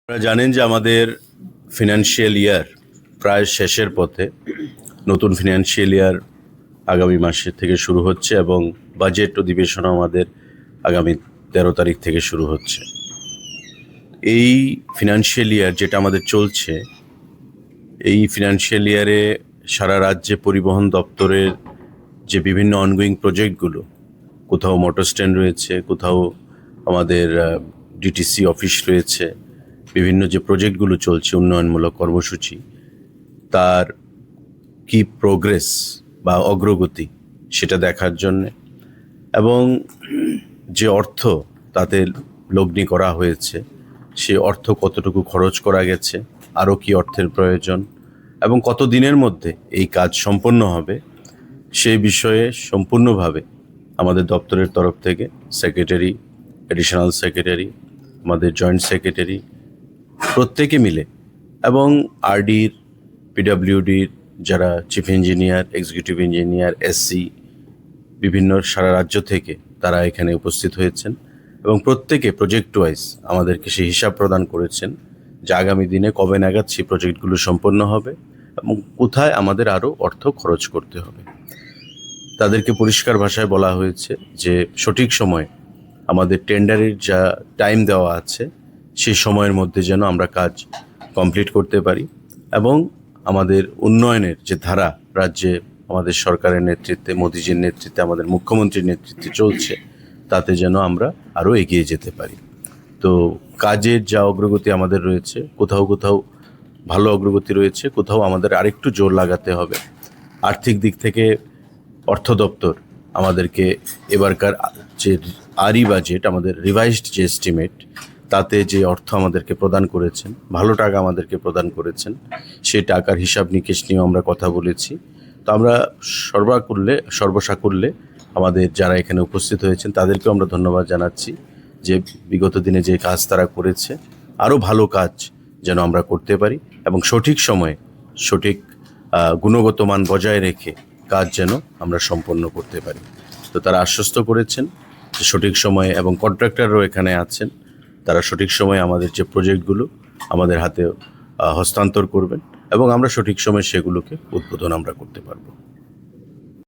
আপনারা জানেন যে আমাদের ফিনান্সিয়াল ইয়ার প্রায় শেষের পথে। নতুন ফিনান্সিয়াল ইয়ার আগামী মাসের থেকে শুরু হচ্ছে এবং বাজেট অধিবেশনও আমাদের আগামী 13 তারিখ থেকে শুরু হচ্ছে। এই ফিনান্সিয়াল ইয়ার যেটা আমাদের চলছে, এই ফিনান্সিয়াল ইয়ারে সারা রাজ্যে পরিবহন দপ্তরের যে বিভিন্ন অনগোয়িং প্রজেক্টগুলো, কোথাও মোটর স্ট্যান্ড রয়েছে, কোথাও আমাদের ডিটিসি অফিস রয়েছে, বিভিন্ন যে প্রজেক্টগুলো চলছে উন্নয়নমূলক কর্মসূচি, তার কি প্রোগ্রেস বা অগ্রগতি সেটা দেখার জন্যে, এবং যে অর্থ তাতে লগ্নি করা হয়েছে সে অর্থ কতটুকু খরচ করা গেছে, আরও কি অর্থের প্রয়োজন এবং কত দিনের মধ্যে এই কাজ সম্পন্ন হবে, সেই বিষয়ে সম্পূর্ণভাবে আমাদের দপ্তরের তরফ থেকে সেক্রেটারি, অ্যাডিশনাল সেক্রেটারি, আমাদের জয়েন্ট সেক্রেটারি প্রত্যেকে মিলে এবং আরডির, পিডব্লিউডির যারা chief engineer, executive engineer, SC, বিভিন্ন সারা রাজ্য থেকে তারা এখানে উপস্থিত হয়েছেন এবং প্রত্যেকে প্রজেক্ট ওয়াইজ আমাদেরকে সেই হিসাব প্রদান করেছেন যে আগামী দিনে কবে নাগাদ সেই প্রজেক্টগুলো সম্পন্ন হবে এবং কোথায় আমাদের আরও অর্থ খরচ করতে হবে। তাদেরকে পরিষ্কার ভাষায় বলা হয়েছে যে সঠিক সময়ে আমাদের টেন্ডারের যা টাইম দেওয়া আছে সেই সময়ের মধ্যে যেন আমরা কাজ কমপ্লিট করতে পারি এবং আমাদের উন্নয়নের যে ধারা রাজ্যে আমাদের সরকারের নেতৃত্বে, মোদিজির নেতৃত্বে, আমাদের মুখ্যমন্ত্রীর নেতৃত্বে চলছে, তাতে যেন আমরা আরও এগিয়ে যেতে পারি। তো কাজের যা অগ্রগতি আমাদের রয়েছে, কোথাও কোথাও ভালো অগ্রগতি রয়েছে, কোথাও আমাদের আরেকটু জোর লাগাতে হবে। আর্থিক দিক থেকে অর্থ দপ্তর আমাদেরকে এবারকার যে বাজেট, আমাদের রিভাইজড যে এস্টিমেট, তাতে যে অর্থ আমাদেরকে প্রদান করেছেন, ভালো টাকা আমাদেরকে প্রদান করেছেন, সেই টাকার হিসাব নিকেশ নিয়েও আমরা কথা বলেছি। তো আমরা সর্বসাকুল্যে আমাদের যারা এখানে উপস্থিত হয়েছেন তাদেরকেও আমরা ধন্যবাদ জানাচ্ছি যে বিগত দিনে যে কাজ তারা করেছে, আরও ভালো কাজ যেন আমরা করতে পারি এবং সঠিক সময়ে সঠিক গুণগত মান বজায় রেখে কাজ যেন আমরা সম্পন্ন করতে পারি। তো তারা আশ্বস্ত করেছেন যে সঠিক সময়ে, এবং কন্ট্রাক্টররাও এখানে আছেন, তারা সঠিক সময়ে আমাদের যে প্রজেক্টগুলো আমাদের হাতে হস্তান্তর করবেন এবং আমরা সঠিক সময়ে সেগুলোকে উদ্বোধন আমরা করতে পারবো।